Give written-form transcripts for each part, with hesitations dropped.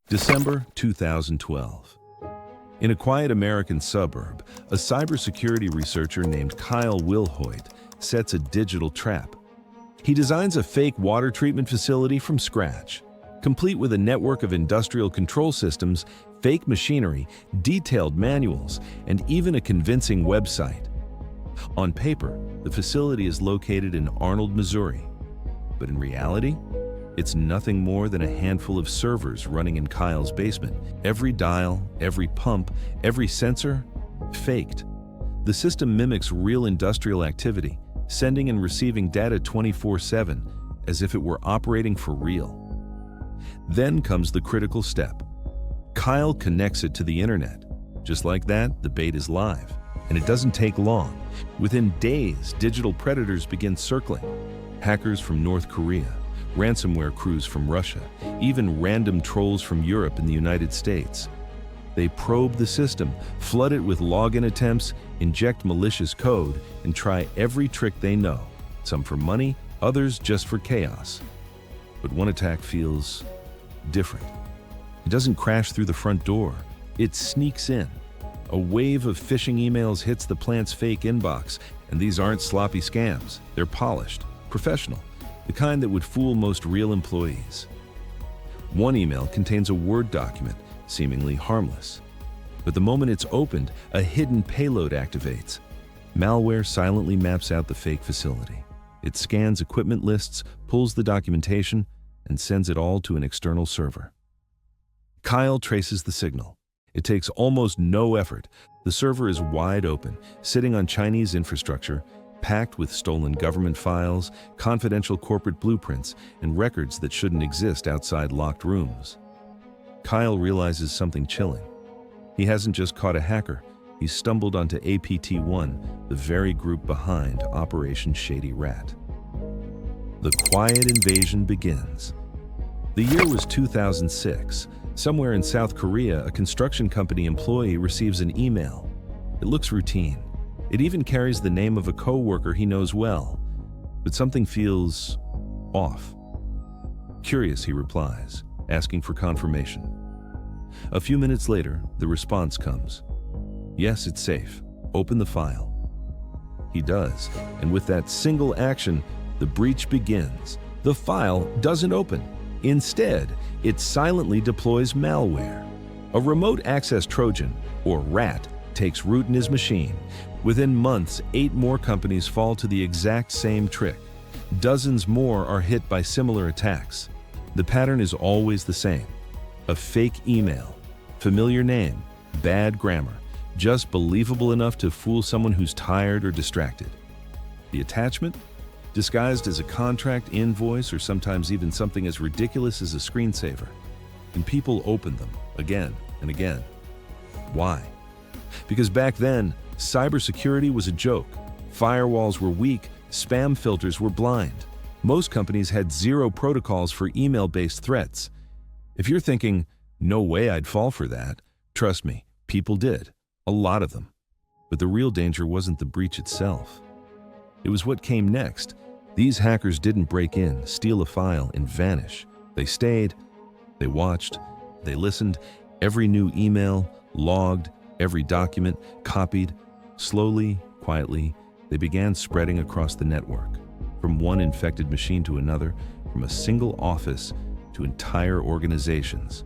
December 2012. In a quiet American suburb, a cybersecurity researcher named Kyle Wilhoit sets a digital trap. He designs a fake water treatment facility from scratch, complete with a network of industrial control systems, fake machinery, detailed manuals, and even a convincing website. On paper, the facility is located in Arnold, Missouri, but in reality, it's nothing more than a handful of servers running in Kyle's basement. Every dial, every pump, every sensor, faked. The system mimics real industrial activity, sending and receiving data 24/7, as if it were operating for real. Then comes the critical step. Kyle connects it to the internet. Just like that, the bait is live. And it doesn't take long. Within days, digital predators begin circling. Hackers from North Korea, ransomware crews from Russia, even random trolls from Europe and the United States. They probe the system, flood it with login attempts, inject malicious code, and try every trick they know, some for money, others just for chaos. But one attack feels different. It doesn't crash through the front door, it sneaks in. A wave of phishing emails hits the plant's fake inbox, and these aren't sloppy scams. They're polished, professional, the kind that would fool most real employees. One email contains a Word document, seemingly harmless. But the moment it's opened, a hidden payload activates. Malware silently maps out the fake facility. It scans equipment lists, pulls the documentation, and sends it all to an external server. Kyle traces the signal. It takes almost no effort. The server is wide open, sitting on Chinese infrastructure, packed with stolen government files, confidential corporate blueprints, and records that shouldn't exist outside locked rooms. Kyle realizes something chilling. He hasn't just caught a hacker, he's stumbled onto APT-1, the very group behind Operation Shady Rat. The quiet invasion begins. The year was 2006. Somewhere in South Korea, a construction company employee receives an email. It looks routine. It even carries the name of a coworker he knows well. But something feels off. Curious, he replies, asking for confirmation. A few minutes later, the response comes. Yes, it's safe. Open the file. He does, and with that single action, the breach begins. The file doesn't open. Instead, it silently deploys malware. A remote access Trojan, or rat, takes root in his machine. Within months, 8 more companies fall to the exact same trick. Dozens more are hit by similar attacks. The pattern is always the same. A fake email, familiar name, bad grammar, just believable enough to fool someone who's tired or distracted. The attachment? Disguised as a contract, invoice, or sometimes even something as ridiculous as a screensaver. And people open them again and again. Why? Because back then, cybersecurity was a joke. Firewalls were weak, spam filters were blind. Most companies had zero protocols for email-based threats. If you're thinking, no way I'd fall for that, trust me, people did. A lot of them. But the real danger wasn't the breach itself. It was what came next. These hackers didn't break in, steal a file, and vanish. They stayed, they watched, they listened. Every new email, logged, every document, copied. Slowly, quietly, they began spreading across the network. From one infected machine to another, from a single office to entire organizations.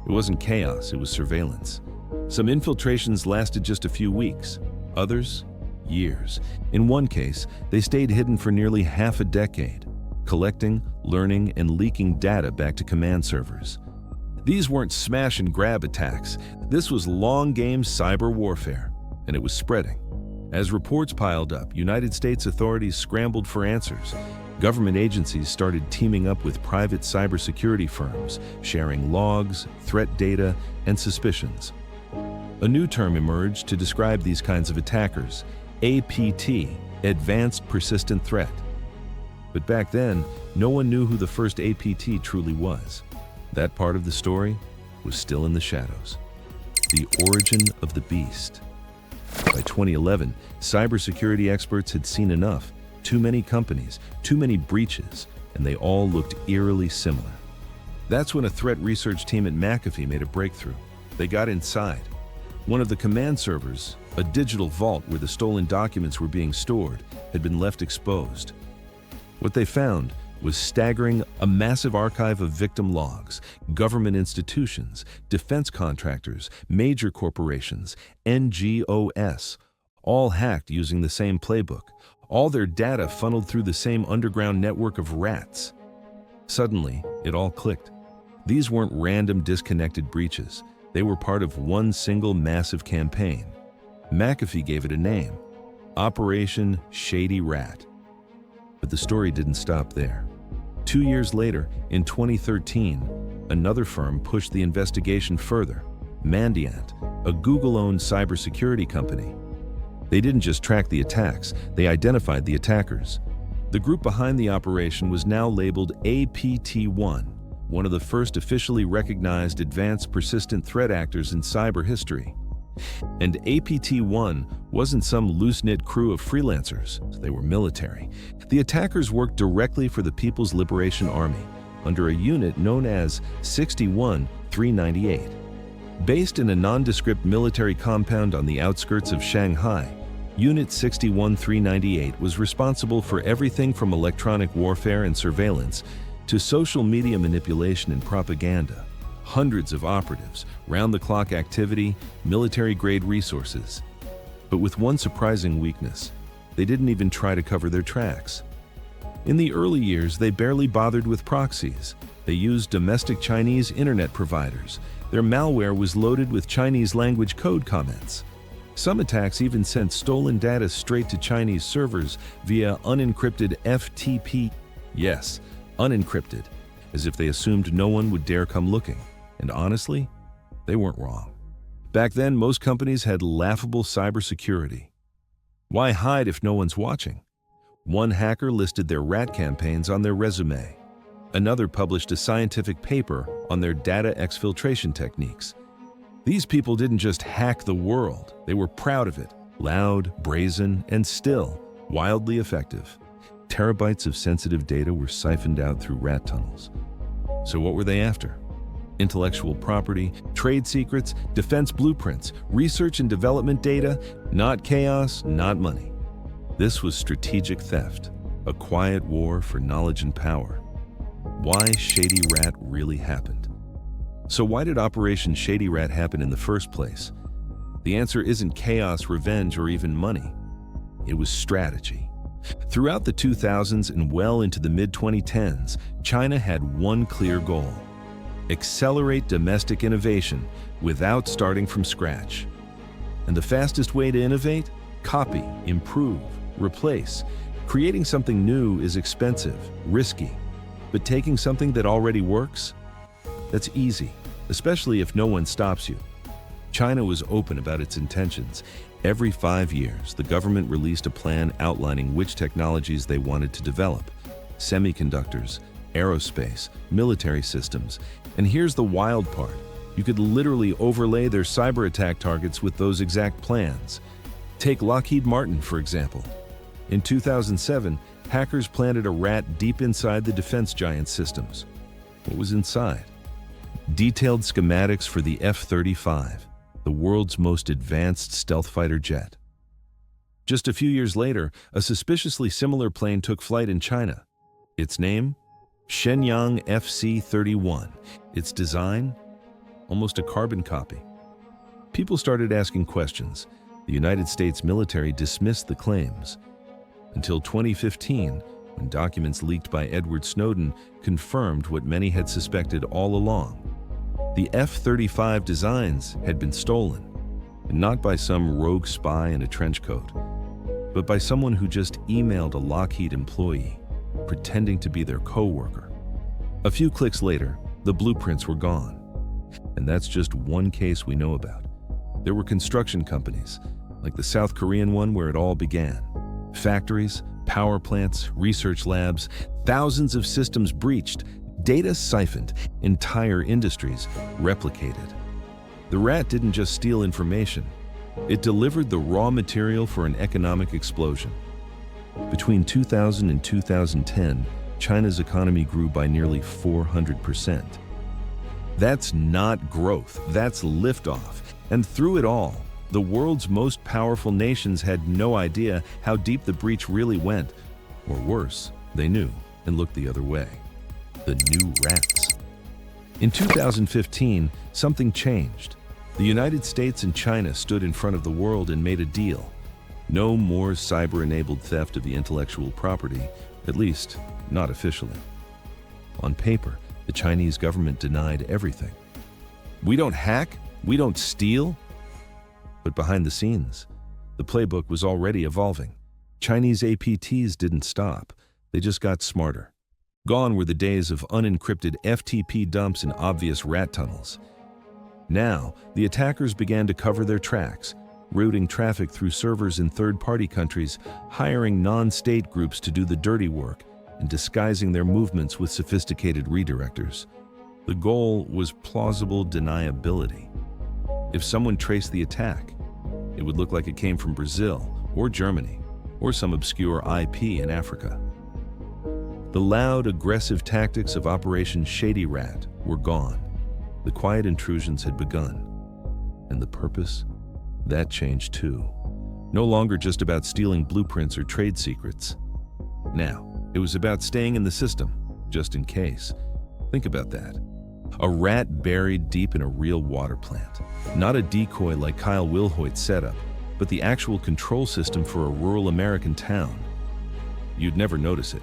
It wasn't chaos, it was surveillance. Some infiltrations lasted just a few weeks, others, years. In one case, they stayed hidden for nearly half a decade, collecting, learning, and leaking data back to command servers. These weren't smash and grab attacks. This was long-game cyber warfare, and it was spreading. As reports piled up, United States authorities scrambled for answers. Government agencies started teaming up with private cybersecurity firms, sharing logs, threat data, and suspicions. A new term emerged to describe these kinds of attackers: APT, Advanced Persistent Threat. But back then, no one knew who the first APT truly was. That part of the story was still in the shadows. The origin of the beast. By 2011, cybersecurity experts had seen enough. Too many companies, too many breaches, and they all looked eerily similar. That's when a threat research team at McAfee made a breakthrough. They got inside. One of the command servers, a digital vault where the stolen documents were being stored, had been left exposed. What they found was staggering: a massive archive of victim logs, government institutions, defense contractors, major corporations, NGOs, all hacked using the same playbook, all their data funneled through the same underground network of rats. Suddenly, it all clicked. These weren't random, disconnected breaches. They were part of one single massive campaign. McAfee gave it a name: Operation Shady Rat. But the story didn't stop there. 2 years later, in 2013, another firm pushed the investigation further: Mandiant, a Google-owned cybersecurity company. They didn't just track the attacks, they identified the attackers. The group behind the operation was now labeled APT-1, one of the first officially recognized advanced persistent threat actors in cyber history. And APT-1 wasn't some loose-knit crew of freelancers. They were military. The attackers worked directly for the People's Liberation Army under a unit known as 61-398. Based in a nondescript military compound on the outskirts of Shanghai, Unit 61-398 was responsible for everything from electronic warfare and surveillance to social media manipulation and propaganda. Hundreds of operatives, round-the-clock activity, military-grade resources. But with one surprising weakness: they didn't even try to cover their tracks. In the early years, they barely bothered with proxies. They used domestic Chinese internet providers. Their malware was loaded with Chinese-language code comments. Some attacks even sent stolen data straight to Chinese servers via unencrypted FTP. Yes, unencrypted, as if they assumed no one would dare come looking. And honestly, they weren't wrong. Back then, most companies had laughable cybersecurity. Why hide if no one's watching? One hacker listed their rat campaigns on their resume. Another published a scientific paper on their data exfiltration techniques. These people didn't just hack the world, they were proud of it. Loud, brazen, and still wildly effective. Terabytes of sensitive data were siphoned out through rat tunnels. So what were they after? Intellectual property, trade secrets, defense blueprints, research and development data, not chaos, not money. This was strategic theft, a quiet war for knowledge and power. Why Shady Rat really happened. So why did Operation Shady Rat happen in the first place? The answer isn't chaos, revenge, or even money. It was strategy. Throughout the 2000s and well into the mid-2010s, China had one clear goal: accelerate domestic innovation without starting from scratch. And the fastest way to innovate? Copy, improve, replace. Creating something new is expensive, risky. But taking something that already works? That's easy, especially if no one stops you. China was open about its intentions. Every 5 years, the government released a plan outlining which technologies they wanted to develop: semiconductors, aerospace, military systems. And here's the wild part: you could literally overlay their cyber attack targets with those exact plans. Take Lockheed Martin, for example. In 2007, hackers planted a rat deep inside the defense giant's systems. What was inside? Detailed schematics for the F-35, the world's most advanced stealth fighter jet. Just a few years later, a suspiciously similar plane took flight in China. Its name? Shenyang FC-31. Its design? Almost a carbon copy. People started asking questions. The United States military dismissed the claims. Until 2015, when documents leaked by Edward Snowden confirmed what many had suspected all along. The F-35 designs had been stolen, and not by some rogue spy in a trench coat, but by someone who just emailed a Lockheed employee, pretending to be their co-worker. A few clicks later, the blueprints were gone. And that's just one case we know about. There were construction companies, like the South Korean one where it all began. Factories, power plants, research labs, thousands of systems breached, data siphoned, entire industries replicated. The rat didn't just steal information, it delivered the raw material for an economic explosion. Between 2000 and 2010, China's economy grew by nearly 400%. That's not growth, that's liftoff. And through it all, the world's most powerful nations had no idea how deep the breach really went. Or worse, they knew and looked the other way. The new rats. In 2015, something changed. The United States and China stood in front of the world and made a deal. No more cyber-enabled theft of the intellectual property, at least not officially. On paper, the Chinese government denied everything. We don't hack, we don't steal. But behind the scenes, the playbook was already evolving. Chinese APTs didn't stop, they just got smarter. Gone were the days of unencrypted FTP dumps and obvious rat tunnels. Now, the attackers began to cover their tracks, routing traffic through servers in third-party countries, hiring non-state groups to do the dirty work, and disguising their movements with sophisticated redirectors. The goal was plausible deniability. If someone traced the attack, it would look like it came from Brazil or Germany or some obscure IP in Africa. The loud, aggressive tactics of Operation Shady Rat were gone. The quiet intrusions had begun. And the purpose? That changed too. No longer just about stealing blueprints or trade secrets. Now, it was about staying in the system, just in case. Think about that. A rat buried deep in a real water plant. Not a decoy like Kyle Wilhoit's setup, but the actual control system for a rural American town. You'd never notice it.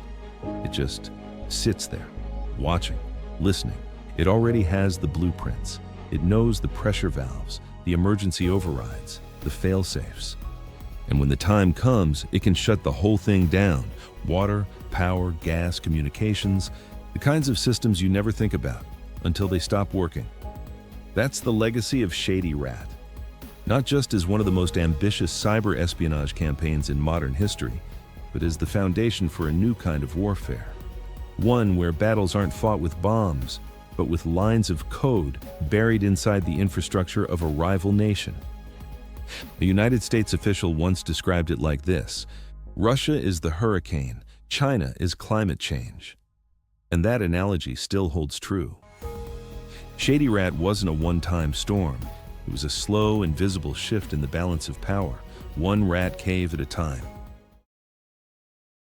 It just sits there, watching, listening. It already has the blueprints. It knows the pressure valves, the emergency overrides, the fail-safes. And when the time comes, it can shut the whole thing down. Water, power, gas, communications, the kinds of systems you never think about until they stop working. That's the legacy of Shady Rat. Not just as one of the most ambitious cyber espionage campaigns in modern history, but as the foundation for a new kind of warfare. One where battles aren't fought with bombs, but with lines of code buried inside the infrastructure of a rival nation. A United States official once described it like this: Russia is the hurricane, China is climate change. And that analogy still holds true. Shady Rat wasn't a one-time storm. It was a slow, invisible shift in the balance of power, one rat cave at a time.